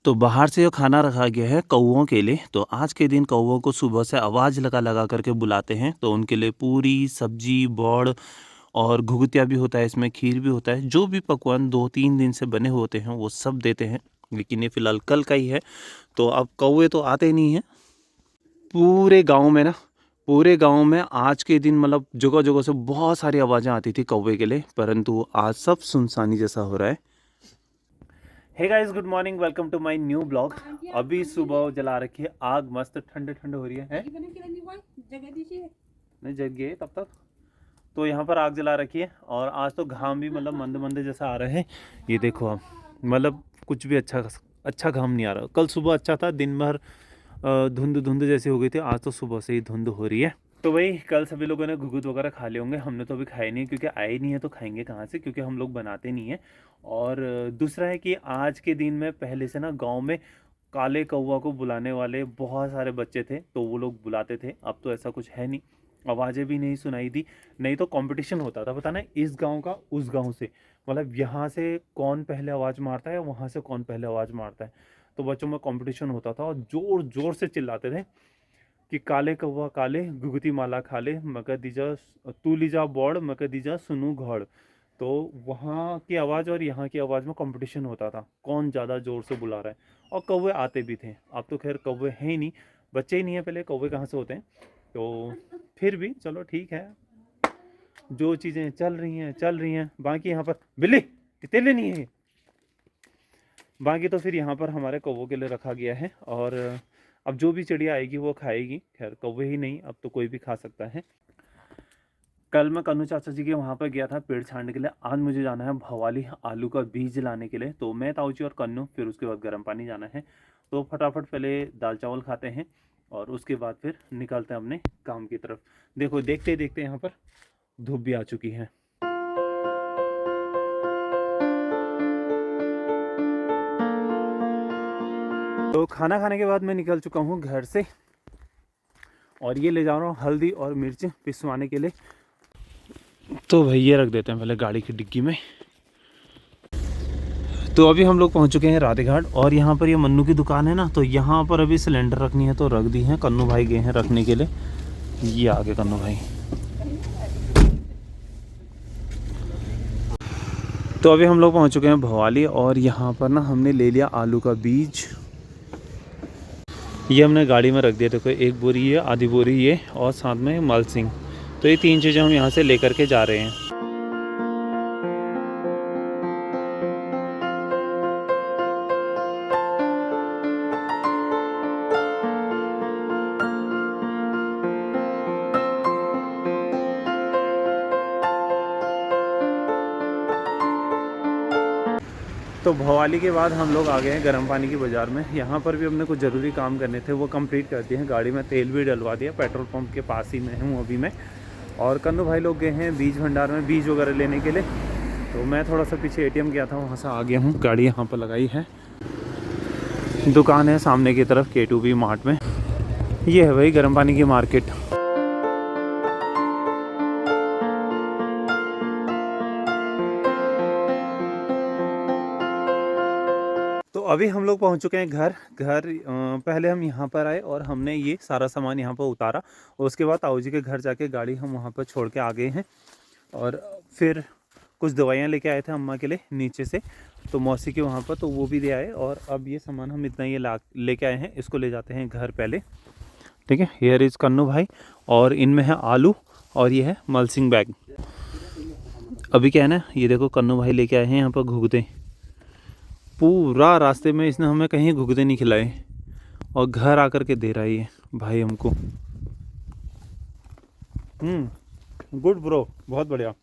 तो बाहर से जो खाना रखा गया है कौवों के लिए, तो आज के दिन कौवों को सुबह से आवाज़ लगा लगा करके बुलाते हैं। तो उनके लिए पूरी सब्जी, बॉड़ और घुघुतिया भी होता है, इसमें खीर भी होता है। जो भी पकवान 2-3 दिन से बने होते हैं वो सब देते हैं। लेकिन ये फ़िलहाल कल का ही है, तो अब कौवे तो आते नहीं हैं पूरे गांव में ना। पूरे गांव में आज के दिन मतलब जगह जगह से बहुत सारी आवाज़ें आती थी कौवे के लिए, परंतु आज सब सुनसानी जैसा हो रहा है। Hey guys, good morning, welcome to my new blog. अभी सुबह जला रखी है आग, मस्त ठंडे ठंडे हो रही है? नहीं जग गए तब तक। तो यहाँ पर आग जला रखी है और आज तो घाम भी मतलब मंद मंद जैसा आ रहा है। ये देखो आप, मतलब कुछ भी अच्छा घाम नहीं आ रहा। कल सुबह अच्छा था, दिन भर धुंध धुंध जैसी हो गई थी। आज तो सुबह से ही धुंध हो रही है। तो भाई कल सभी लोगों ने घुघुत वगैरह खा लिए होंगे, हमने तो अभी खाए नहीं क्योंकि आए नहीं है, तो खाएंगे कहाँ से, क्योंकि हम लोग बनाते नहीं है। और दूसरा है कि आज के दिन में पहले से ना गांव में काले कौवा को बुलाने वाले बहुत सारे बच्चे थे, तो वो लोग बुलाते थे। अब तो ऐसा कुछ है नहीं, आवाज़ें भी नहीं सुनाई दी। नहीं तो कंपटीशन होता था, पता ना, इस गांव का उस गांव से, मतलब यहाँ से कौन पहले आवाज़ मारता है, वहाँ से कौन पहले आवाज़ मारता है। तो बच्चों में कंपटीशन होता था और जोर जोर से चिल्लाते थे कि काले कौवा काले घुघुती माला खा ले, मगर दीजा तू लीजा बौड़, मगर दीजा सुनू घड़। तो वहाँ की आवाज़ और यहाँ की आवाज़ में कंपटीशन होता था, कौन ज़्यादा ज़ोर से बुला रहा है। और कौवे आते भी थे। अब तो खैर कौवे हैं ही नहीं, बच्चे ही नहीं है, पहले कौवे कहाँ से होते हैं। तो फिर भी चलो ठीक है, जो चीज़ें चल रही हैं चल रही हैं। बाकी यहाँ पर बिल्ली तितली नहीं है, बाकी तो फिर यहाँ पर हमारे कौवों के लिए रखा गया है। और अब जो भी चिड़िया आएगी वो खाएगी, खैर कौवे ही नहीं, अब तो कोई भी खा सकता है। कल मैं कन्नू चाचा जी के वहाँ पर गया था पेड़ छांटने के लिए। आज मुझे जाना है भवाली आलू का बीज लाने के लिए। तो मैं, ताऊ जी और कन्नू, फिर उसके बाद गर्म पानी जाना है। तो फटाफट पहले दाल चावल खाते हैं और उसके बाद फिर निकलते हैं अपने काम की तरफ। देखो देखते देखते यहाँ पर धूप भी आ चुकी है। तो खाना खाने के बाद मैं निकल चुका हूँ घर से और ये ले जा रहा हूँ हल्दी और मिर्च पिसवाने के लिए। तो भाई ये रख देते हैं पहले गाड़ी की डिग्गी में। तो अभी हम लोग पहुंच चुके हैं राधेघाट और यहाँ पर ये मन्नू की दुकान है ना, तो यहाँ पर अभी सिलेंडर रखनी है तो रख दी है। कन्नू भाई गए हैं रखने के लिए, ये आगे कन्नू भाई। तो अभी हम लोग पहुंच चुके हैं भवाली और यहाँ पर ना हमने ले लिया आलू का बीज। ये हमने गाड़ी में रख दिया। देखो एक बोरी ये, आधी बोरी ये, और साथ में मालसिंग। तो ये 3 चीज़ें हम यहाँ से लेकर के जा रहे हैं। तो भवाली के बाद हम लोग आ गए हैं गर्म पानी की बाज़ार में। यहाँ पर भी हमने कुछ ज़रूरी काम करने थे, वो कंप्लीट कर दिए हैं। गाड़ी में तेल भी डलवा दिया, पेट्रोल पंप के पास ही में हूँ अभी मैं। और कन्नू भाई लोग गए हैं बीज भंडार में बीज वगैरह लेने के लिए। तो मैं थोड़ा सा पीछे एटीएम गया था, वहाँ से आ गया हूँ। गाड़ी यहाँ पर लगाई है, दुकान है सामने की तरफ K2B मार्ट में। ये है भाई गर्म पानी की मार्केट। तो अभी हम लोग पहुंच चुके हैं घर। पहले हम यहाँ पर आए और हमने ये सारा सामान यहाँ पर उतारा और उसके बाद ताऊ जी के घर जाके गाड़ी हम वहाँ पर छोड़ के आ गए हैं। और फिर कुछ दवाइयाँ लेके आए थे अम्मा के लिए नीचे से, तो मौसी के वहाँ पर, तो वो भी ले आए। और अब ये सामान हम इतना ये लेके आए हैं, इसको ले जाते हैं घर पहले। ठीक है, हेयर इज़ कन्नू भाई और इनमें है आलू और ये है मल्सिंग बैग। अभी क्या है ना, ये देखो कन्नू भाई लेके आए हैं यहाँ पर घुघुते। पूरा रास्ते में इसने हमें कहीं घुघुते नहीं खिलाए और घर आकर के दे रहा है ये भाई हमको। गुड ब्रो, बहुत बढ़िया।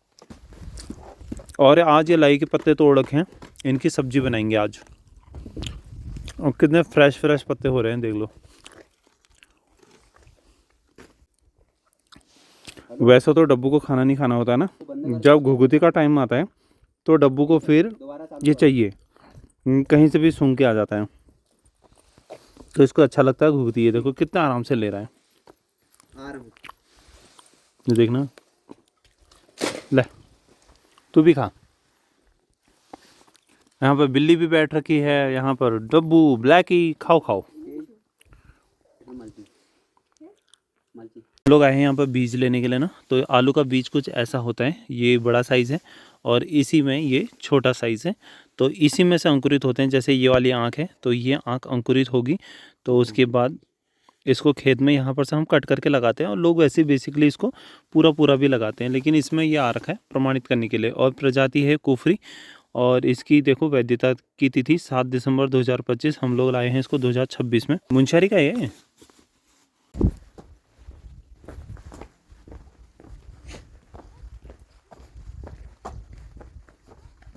और आज ये लाई के पत्ते तोड़ रखे हैं, इनकी सब्जी बनाएंगे आज। और कितने फ्रेश फ्रेश पत्ते हो रहे हैं, देख लो। वैसे तो डब्बू को खाना नहीं खाना होता है ना, जब घुघुती का टाइम आता है तो डब्बू को फिर ये चाहिए, कहीं से भी सूंघ के आ जाता है, तो इसको अच्छा लगता है घुघुती। ये देखो कितना आराम से ले रहा है, ये देखना। ले तू भी खा। यहाँ पर बिल्ली भी बैठ रखी है, यहाँ पर डब्बू ब्लैकी, खाओ खाओ। लोग आए हैं यहाँ पर बीज लेने के लिए ना। तो आलू का बीज कुछ ऐसा होता है, ये बड़ा साइज़ है और इसी में ये छोटा साइज़ है। तो इसी में से अंकुरित होते हैं। जैसे ये वाली आँख है तो ये आँख अंकुरित होगी, तो उसके बाद इसको खेत में यहाँ पर से हम कट करके लगाते हैं। और लोग वैसे बेसिकली इसको पूरा पूरा भी लगाते हैं, लेकिन इसमें ये आ रखा है प्रमाणित करने के लिए। और प्रजाति है कुफरी, और इसकी देखो वैधता की तिथि 7 दिसंबर 2025। हम लोग लाए हैं इसको 2026 में। मुंशियारी का है।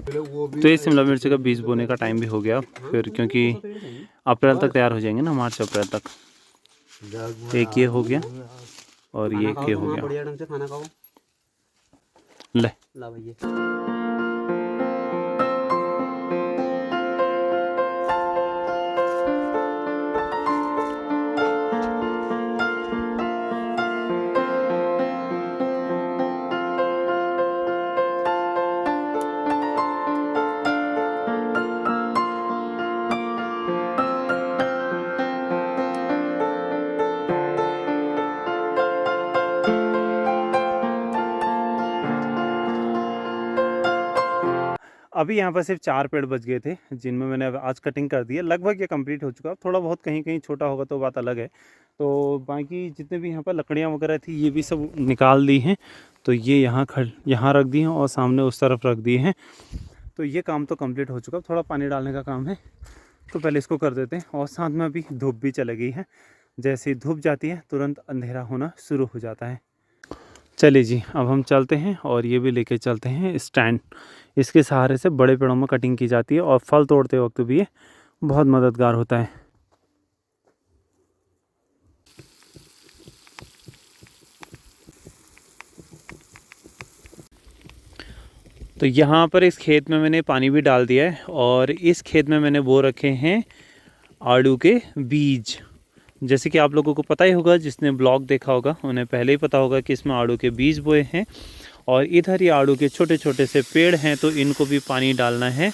तो ये शिमला मिर्च का बीज बोने का टाइम भी हो गया फिर, क्योंकि अप्रैल तक तैयार हो जाएंगे ना, मार्च अप्रैल तक। एक ये हो गया और ये एक ये हो गया। बढ़िया ढंग से खाना खाओ। ले ला भैया। अभी यहाँ पर सिर्फ 4 पेड़ बच गए थे, जिनमें मैंने आज कटिंग कर दी है। लगभग ये कंप्लीट हो चुका है। थोड़ा बहुत कहीं कहीं छोटा होगा तो बात अलग है। तो बाकी जितने भी यहाँ पर लकड़ियाँ वगैरह थी ये भी सब निकाल दी हैं। तो ये यहाँ रख दी हैं और सामने उस तरफ रख दिए हैं। तो ये काम तो कंप्लीट हो चुका। थोड़ा पानी डालने का काम है, तो पहले इसको कर देते हैं। और साथ में अभी धूप भी चली गई है। जैसे ही धूप जाती है तुरंत अंधेरा होना शुरू हो जाता है। चलिए जी, अब हम चलते हैं और ये भी लेके चलते हैं स्टैंड। इसके सहारे से बड़े पेड़ों में कटिंग की जाती है और फल तोड़ते वक्त भी ये बहुत मददगार होता है। तो यहाँ पर इस खेत में मैंने पानी भी डाल दिया है और इस खेत में मैंने बो रखे हैं आड़ू के बीज। जैसे कि आप लोगों को पता ही होगा, जिसने ब्लॉग देखा होगा उन्हें पहले ही पता होगा कि इसमें आड़ू के बीज बोए हैं। और इधर ये आड़ू के छोटे छोटे से पेड़ हैं, तो इनको भी पानी डालना है।